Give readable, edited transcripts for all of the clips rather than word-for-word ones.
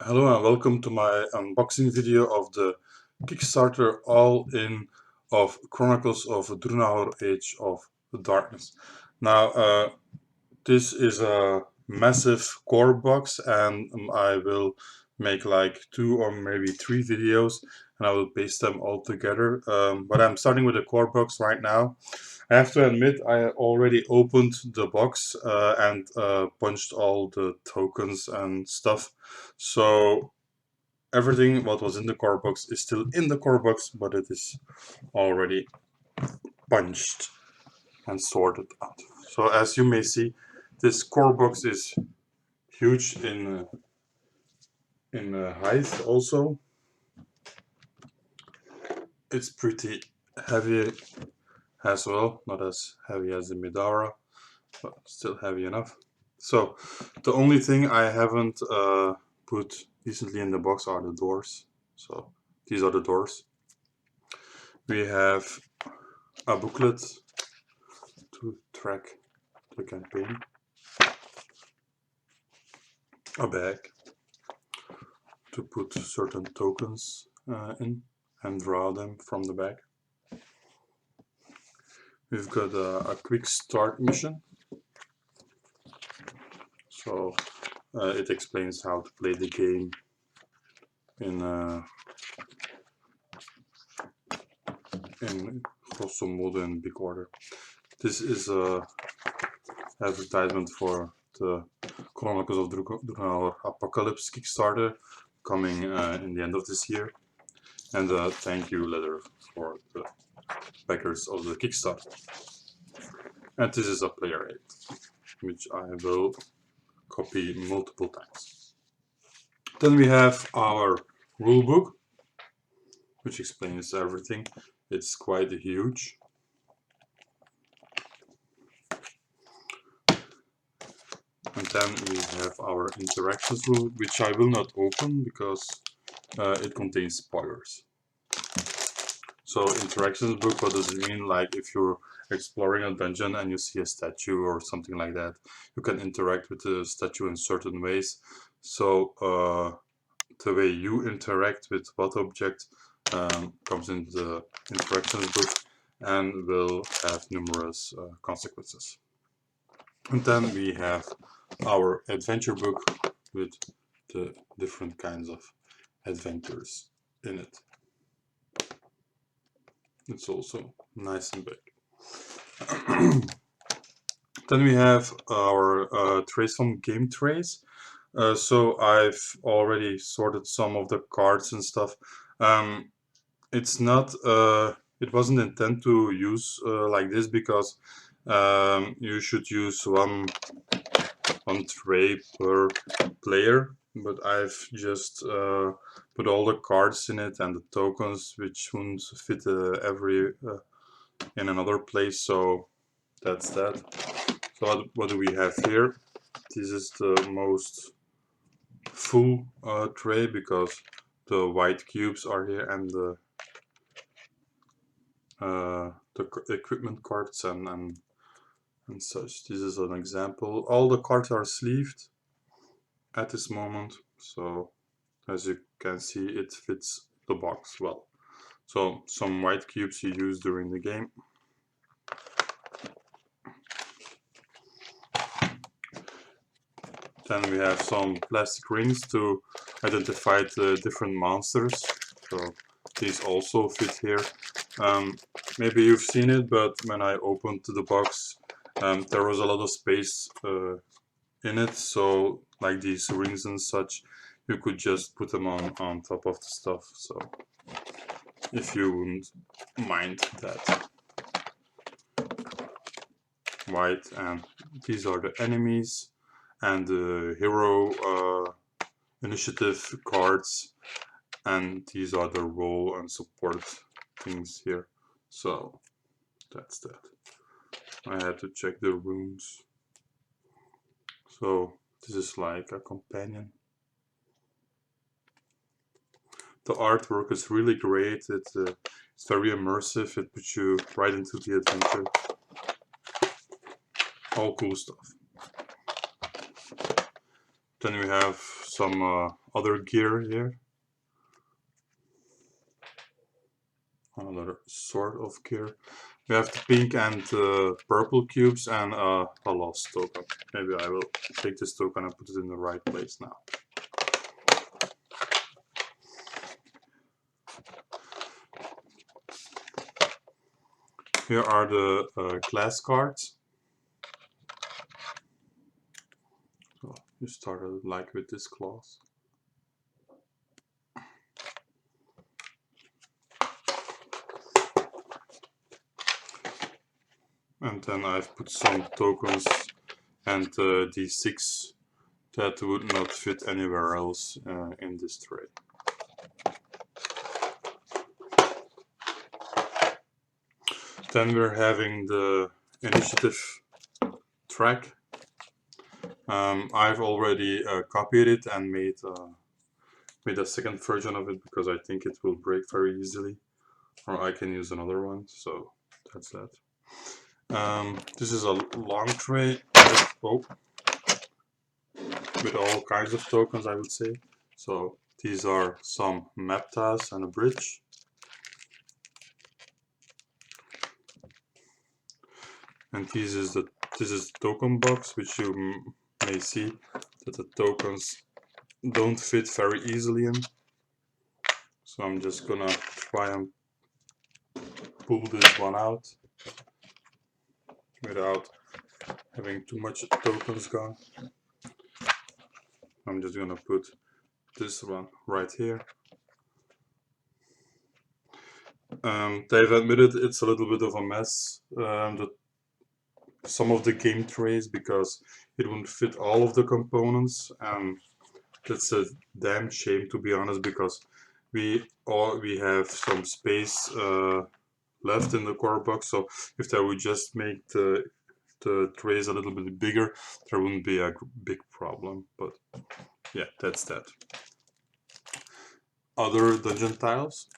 Hello and welcome to my unboxing video of the Kickstarter all-in of Chronicles of Drunagor Age of the Darkness. Now, this is a massive core box and I will make like 2 or maybe 3 videos and I will paste them all together. But I'm starting with the core box right now. I have to admit I already opened the box and punched all the tokens and stuff. So everything what was in the core box is still in the core box, but it is already punched and sorted out. So as you may see, this core box is huge in height also. It's pretty heavy as well, not as heavy as the Midara, but still heavy enough. So the only thing I haven't put decently in the box are the doors. So these are the doors. We have a booklet to track the campaign, a bag to put certain tokens in and draw them from the bag. We've got a quick start mission, so it explains how to play the game in grosso modo in big order. This is a advertisement for the Chronicles of Drunagor Apocalypse Kickstarter coming in the end of this year, and a thank you letter for the backers of the Kickstarter. And this is a player aid, which I will copy multiple times. Then we have our rulebook, which explains everything. It's quite huge. And then we have our interactions rule, which I will not open because it contains spoilers. So interactions book, what does it mean? Like if you're exploring a dungeon and you see a statue or something like that, you can interact with the statue in certain ways. So the way you interact with what object comes into the interactions book and will have numerous consequences. And then we have our adventure book with the different kinds of adventures in it. It's also nice and big. Then we have our trays from game trays. So I've already sorted some of the cards and stuff. It's not, it wasn't intended to use like this because you should use one tray per player, but I've just put all the cards in it and the tokens, which wouldn't fit every in another place, so that's that. So what do we have here? This is the most full tray because the white cubes are here and the equipment cards and such. This is an example. All the cards are sleeved at this moment, so as you can see it fits the box well. So some white cubes you use during the game. Then we have some plastic rings to identify the different monsters. So these also fit here. Maybe you've seen it, but when I opened the box, there was a lot of space in it. So like these rings and such, you could just put them on top of the stuff. So if you wouldn't mind that. White, and these are the enemies and the hero initiative cards, and these are the role and support things here. So that's that. I had to check the rooms. So this is like a companion. The artwork is really great. It's very immersive. It puts you right into the adventure. All cool stuff. Then we have some other gear here. Another sort of gear. We have the pink and purple cubes and a lost token. Maybe I will take this token and put it in the right place now. Here are the class cards. So you started like with this class. And then I've put some tokens and D6 that would not fit anywhere else in this tray. Then we're having the initiative track. I've already copied it and made a second version of it because I think it will break very easily, or I can use another one, so that's that. This is a long tray with all kinds of tokens, I would say. So these are some map tasks and a bridge. And this is the token box, which you may see that the tokens don't fit very easily in. So I'm just gonna try and pull this one out without having too much tokens gone. I'm just gonna put this one right here. They've admitted it's a little bit of a mess, some of the game trays, because it wouldn't fit all of the components, and that's a damn shame, to be honest, because we have some space left in the core box, so if they would just make the trays a little bit bigger, there wouldn't be a big problem. But yeah, that's that. Other dungeon tiles.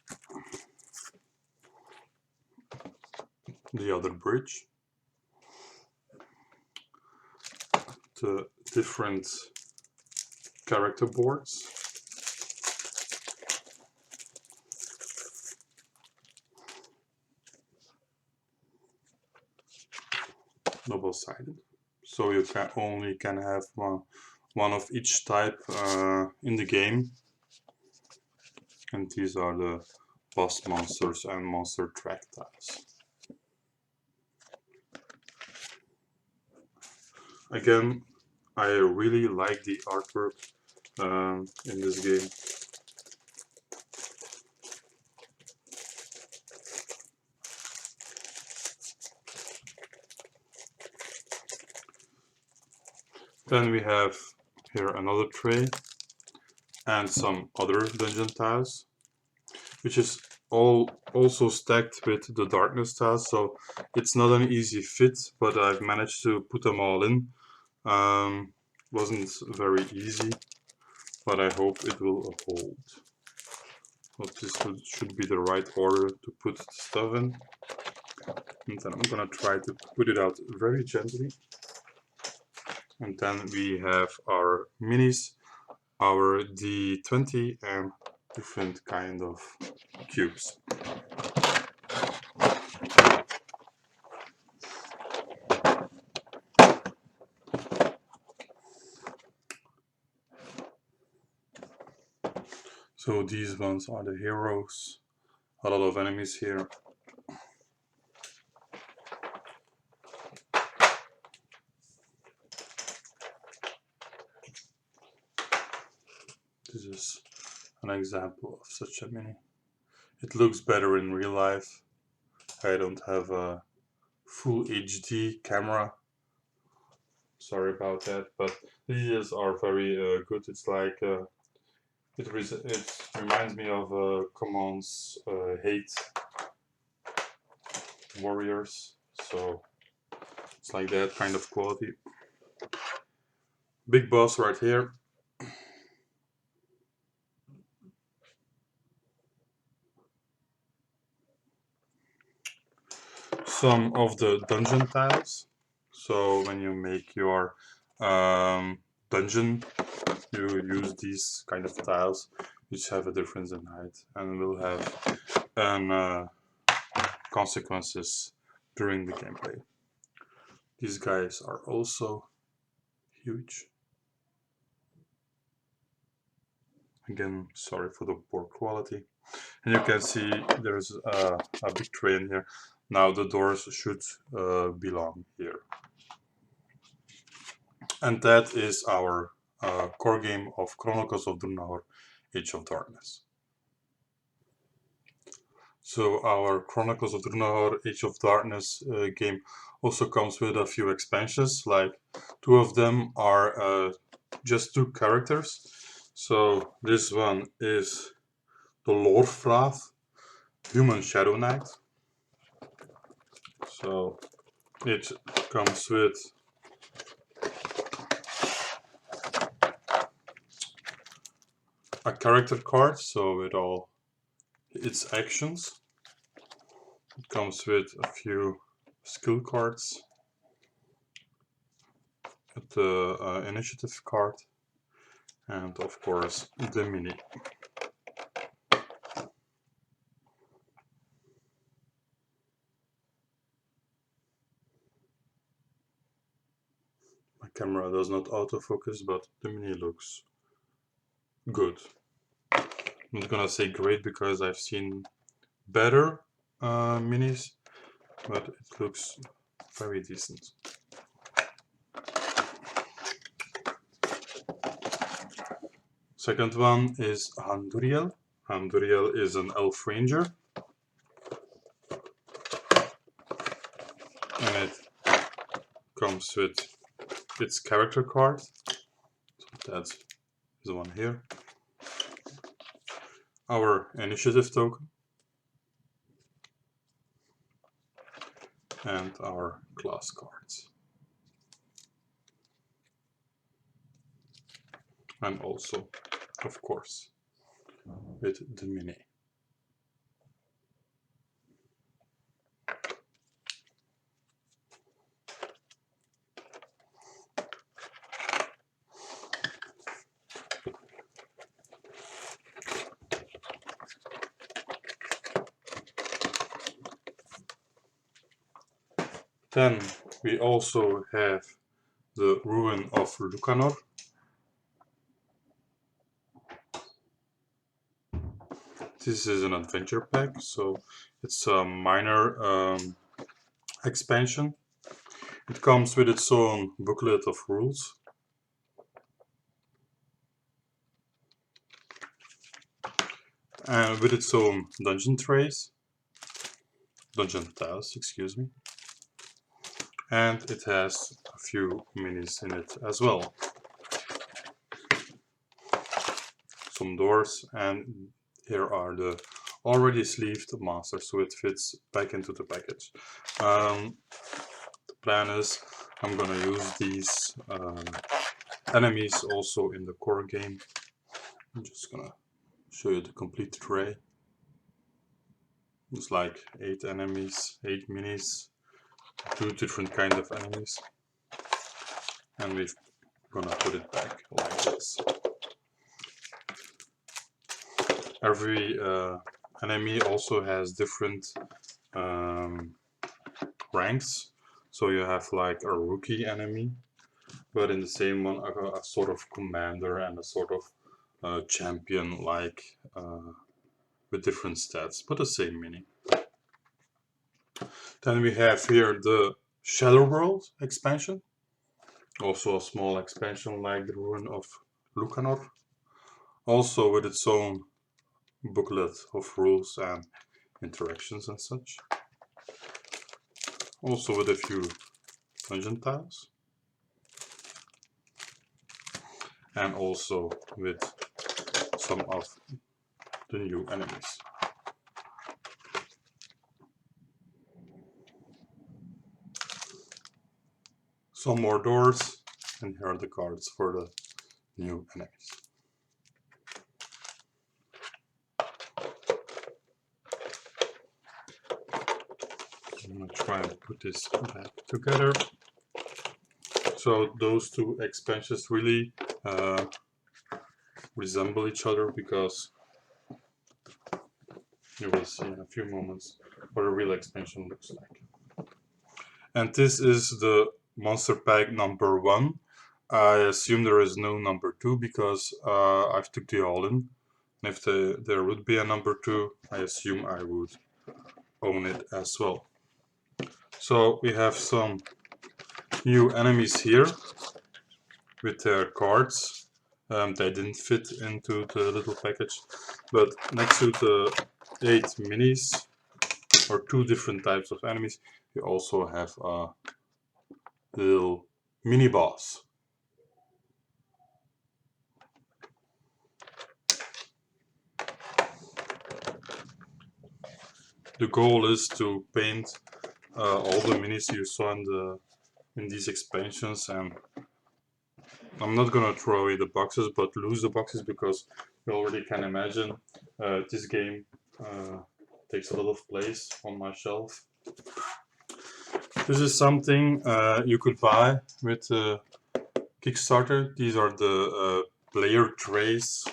The other bridge. The different character boards. Double-sided. So you only can have one of each type in the game. And these are the boss monsters and monster track tiles. Again, I really like the artwork in this game. Then we have here another tray and some other dungeon tiles, which is also stacked with the darkness tiles, so it's not an easy fit, but I've managed to put them all in. Wasn't very easy, but I hope it will hold. But this should be the right order to put the stuff in. And then I'm gonna try to put it out very gently. And then we have our minis, our D20 and different kind of cubes. So these ones are the heroes. A lot of enemies here. This is an example of such a mini. It looks better in real life. I don't have a full HD camera. Sorry about that, but these are very good. It's like it reminds me of Commands Hate Warriors, so it's like that kind of quality. Big boss right here. Some of the dungeon tiles. So when you make your dungeon, you use these kind of tiles, which have a difference in height, and will have consequences during the gameplay. These guys are also huge. Again, sorry for the poor quality. And you can see there's a big tray in here. Now the doors should belong here. And that is our core game of Chronicles of Drunagor, Age of Darkness. So our Chronicles of Drunagor, Age of Darkness game also comes with a few expansions, like 2 of them are just 2 characters. So this one is the Lorfrath, Human Shadow Knight. So it comes with a character card, so with all its actions. It comes with a few skill cards, the initiative card, and of course the mini. My camera does not autofocus, but the mini looks good. I'm not gonna say great because I've seen better minis, but it looks very decent. Second one is Handuriel. Handuriel is an elf ranger, and it comes with its character card. So that's the one here. Our initiative token and our class cards. And also, of course, with the mini. Then we also have the Ruin of Lucanor. This is an adventure pack, so it's a minor expansion. It comes with its own booklet of rules. And with its own dungeon tiles, excuse me. And it has a few minis in it as well. Some doors, and here are the already sleeved masters, so it fits back into the package. The plan is I'm gonna use these enemies also in the core game. I'm just gonna show you the complete tray. It's like 8 enemies, 8 minis, 2 different kind of enemies, and we're gonna put it back like this. Every enemy also has different ranks, so you have like a rookie enemy, but in the same one a sort of commander and a sort of champion, like with different stats, but the same mini. Then we have here the Shadow World expansion, also a small expansion like the Ruin of Lucanor, also with its own booklet of rules and interactions and such. Also with a few dungeon tiles, and also with some of the new enemies. Some more doors, and here are the cards for the new enemies. I'm going to try and put this back together. So those 2 expansions really resemble each other, because you will see in a few moments what a real expansion looks like. And this is the monster pack number 1. I assume there is no number 2 because I've took the all in. If there would be a number 2, I assume I would own it as well. So we have some new enemies here with their cards. They didn't fit into the little package, but next to the 8 minis, or 2 different types of enemies, you also have a little mini boss. The goal is to paint all the minis you saw in these expansions, and I'm not gonna throw away the boxes, but lose the boxes, because you already can imagine this game takes a lot of place on my shelf. This is something you could buy with Kickstarter. These are the player trays.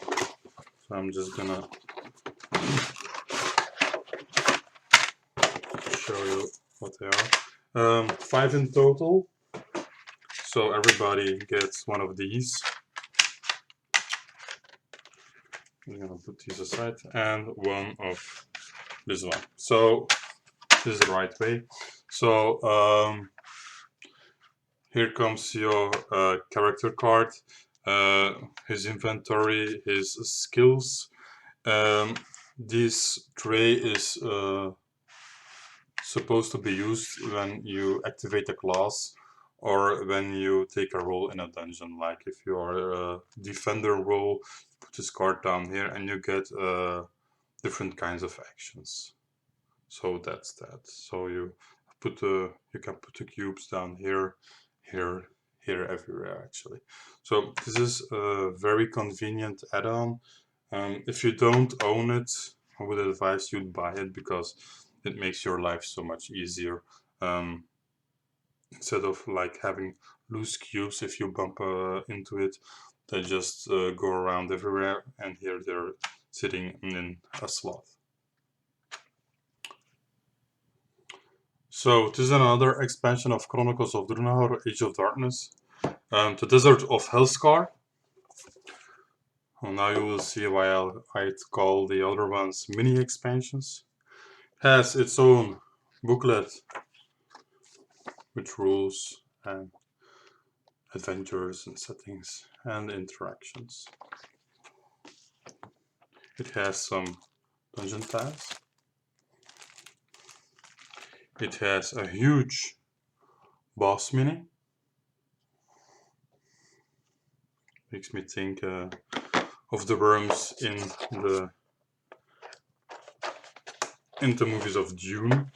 So I'm just gonna show you what they are. 5 in total. So everybody gets one of these. I'm gonna put these aside, and one of this one. So this is the right way. So here comes your character card, his inventory, his skills. This tray is supposed to be used when you activate a class, or when you take a role in a dungeon. Like if you are a defender role, put this card down here and you get different kinds of actions. So that's that. So you can put the cubes down here, here, everywhere actually. So this is a very convenient add-on. If you don't own it, I would advise you to buy it, because it makes your life so much easier. Instead of like having loose cubes, if you bump into it, they just go around everywhere, and here they're sitting in a slot. So this is another expansion of Chronicles of Drunagor, Age of Darkness. The Desert of Hellscar. Well, now you will see why I'd call the other ones mini expansions. Has its own booklet with rules and adventures and settings and interactions. It has some dungeon tabs. It has a huge boss mini. Makes me think of the worms in the movies of Dune.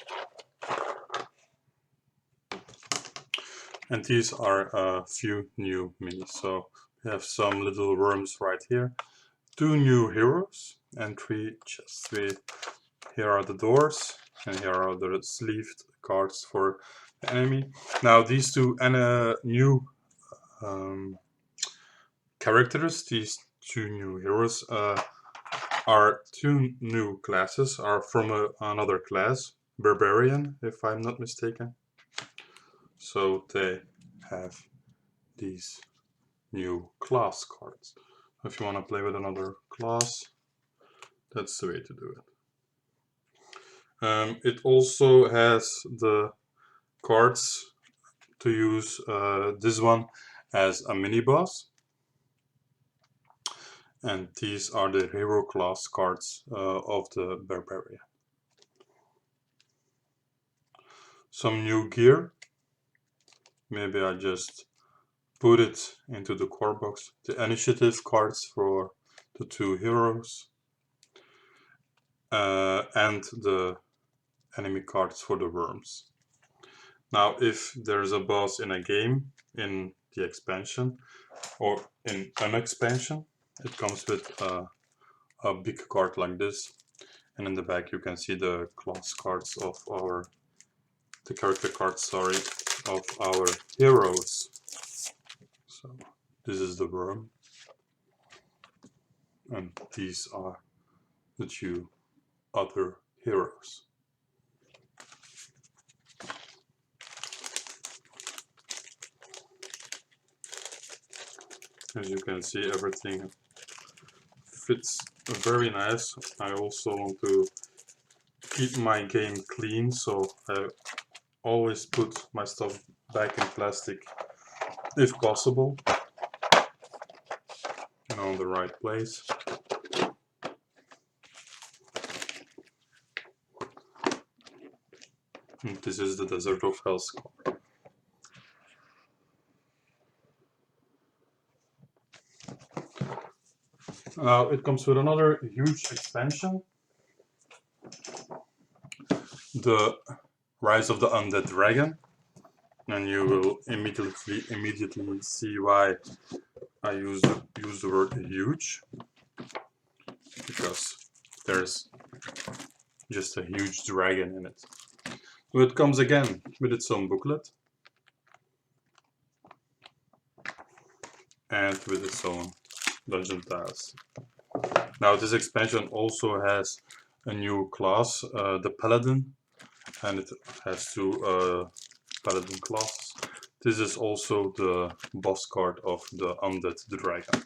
And these are a few new minis. So we have some little worms right here, 2 new heroes, and 3 chests. Here are the doors, and here are the sleeved cards for the enemy. Now these 2 new characters, these 2 new heroes, are 2 new classes, are from another class, Barbarian, if I'm not mistaken. So they have these new class cards. If you want to play with another class, that's the way to do it. It also has the cards to use this one as a mini boss. And these are the hero class cards of the Barbarian. Some new gear. Maybe I just put it into the core box. The initiative cards for the 2 heroes. And the enemy cards for the worms. Now, if there's a boss in a game, in the expansion, or in an expansion, it comes with a big card like this. And in the back you can see the class cards of the character cards, sorry, of our heroes. So this is the worm. and these are the two other heroes. As you can see, everything fits very nice. I also want to keep my game clean, so I always put my stuff back in plastic if possible, and on the right place. And this is the Desert of Hell's. It comes with another huge expansion, the Rise of the Undead Dragon, and you will immediately see why I use the word huge, because there's just a huge dragon in it. So it comes again with its own booklet and with its own dungeon tiles. Now this expansion also has a new class, the Paladin, and it has two Paladin classes. This is also the boss card of the Undead Dragon,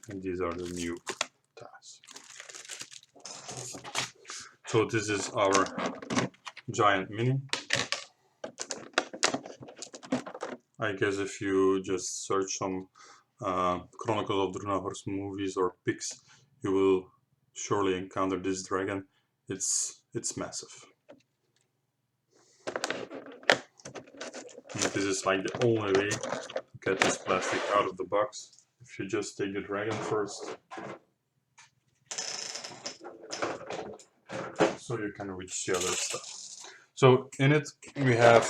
and these are the new tiles. So this is our giant mini. I guess if you just search some Chronicles of Drunagor's movies or pics, you will surely encounter this dragon. It's massive. And this is like the only way to get this plastic out of the box. If you just take the dragon first, so you can reach the other stuff. So in it we have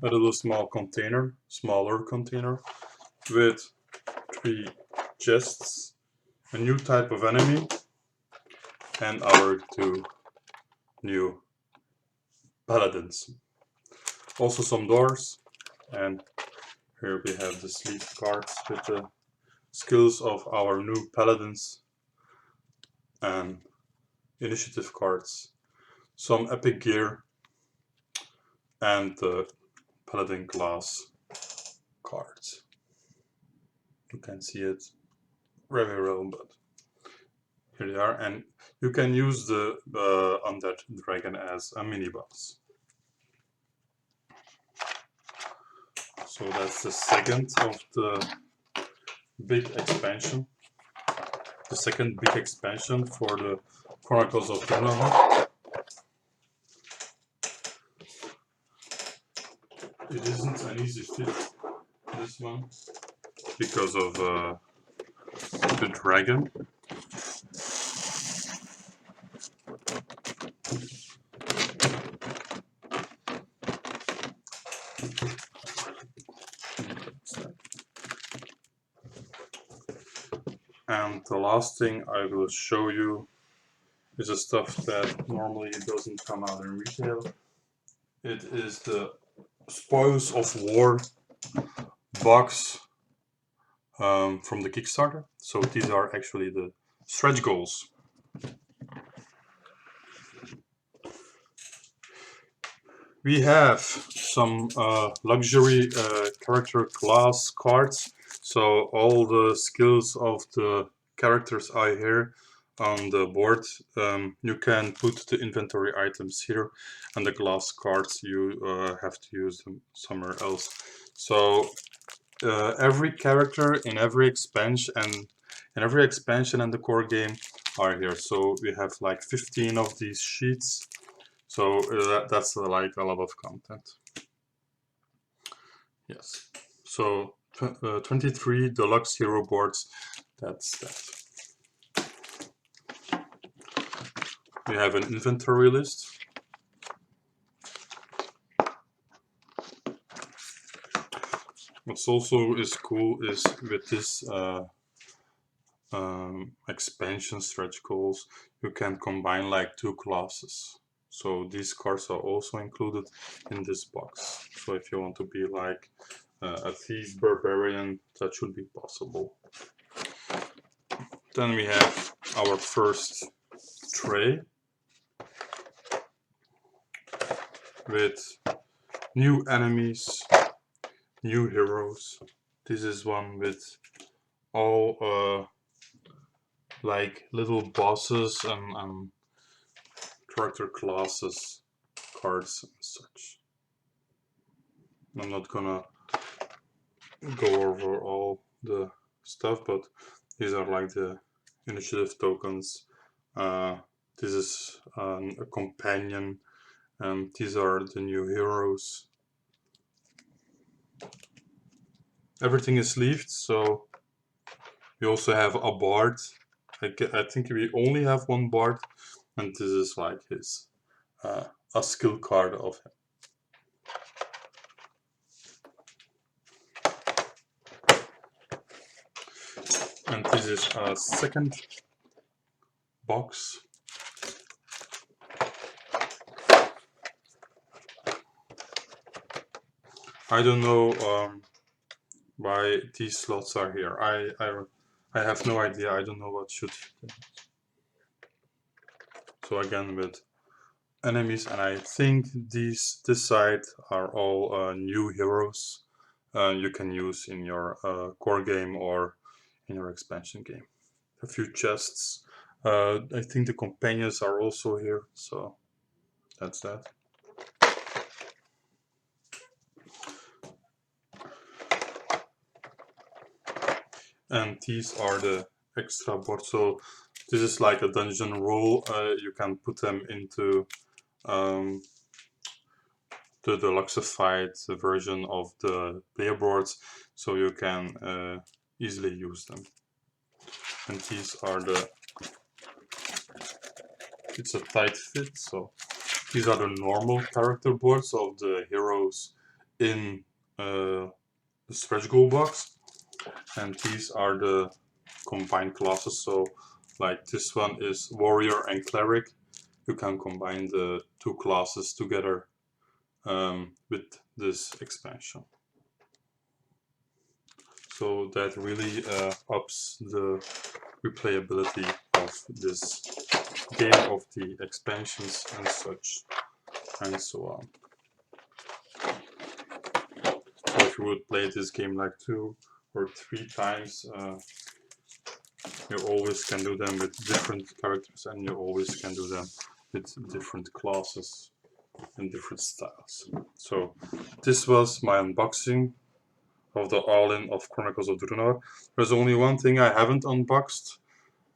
a little smaller container with 3 chests, a new type of enemy, and our 2 new paladins. Also some doors, and here we have the sleeve cards with the skills of our new paladins and initiative cards, some epic gear, and the paladin class cards. You can see it very well, but here they are, and you can use the Undead Dragon as a mini boss. So that's the second of the big expansion. The second big expansion for the Chronicles of Drunagor. It isn't an easy fit, this one, because of the dragon. And the last thing I will show you is the stuff that normally doesn't come out in retail. It is the Spoils of War box from the Kickstarter. So these are actually the stretch goals. We have some luxury character class cards. So all the skills of the characters are here on the board. You can put the inventory items here, and the glass cards you have to use them somewhere else. So every character in every expansion and the core game are here. So we have like 15 of these sheets. So that's like a lot of content. Yes. So 23 deluxe hero boards. That's that. We have an inventory list. What's also is cool is with this expansion stretch goals, you can combine like 2 classes. So these cards are also included in this box. So if you want to be like a thief barbarian, that should be possible. Then we have our first tray with new enemies, new heroes. This is one with all like little bosses and character classes, cards and such. I'm not gonna go over all the stuff, but these are like the initiative tokens. This is a companion, and these are the new heroes. Everything is sleeved, so we also have a bard. I think we only have one bard, and this is like his a skill card of him. And this is a second box. I don't know why these slots are here. I have no idea. I don't know what should. So again with enemies, and I think this side are all new heroes you can use in your core game or in your expansion game. A few chests. I think the companions are also here, so that's that. And these are the extra boards. So this is like a dungeon roll. You can put them into the deluxeified version of the player boards, so you can easily use them. And these are it's a tight fit, so these are the normal character boards of the heroes in the stretch goal box, and these are the combined classes. So like this one is warrior and cleric. You can combine the two classes together with this expansion. So that really ups the replayability of this game, of the expansions and such, and so on. So if you would play this game like 2 or 3 times, you always can do them with different characters, and you always can do them with different classes and different styles. So this was my unboxing of the all-in of Chronicles of Drunagor. There's only one thing I haven't unboxed.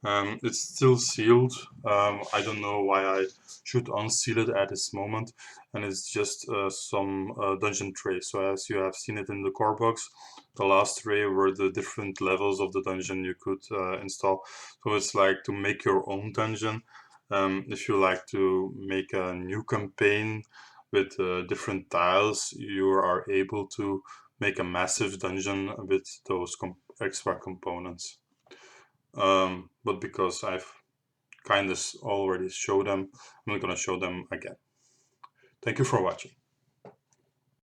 It's still sealed. I don't know why I should unseal it at this moment, and it's just some dungeon trays. So as you have seen it in the core box, the last tray were the different levels of the dungeon you could install. So it's like to make your own dungeon. If you like to make a new campaign with different tiles, you are able to make a massive dungeon with those extra components. But because I've kind of already showed them, I'm not going to show them again. Thank you for watching.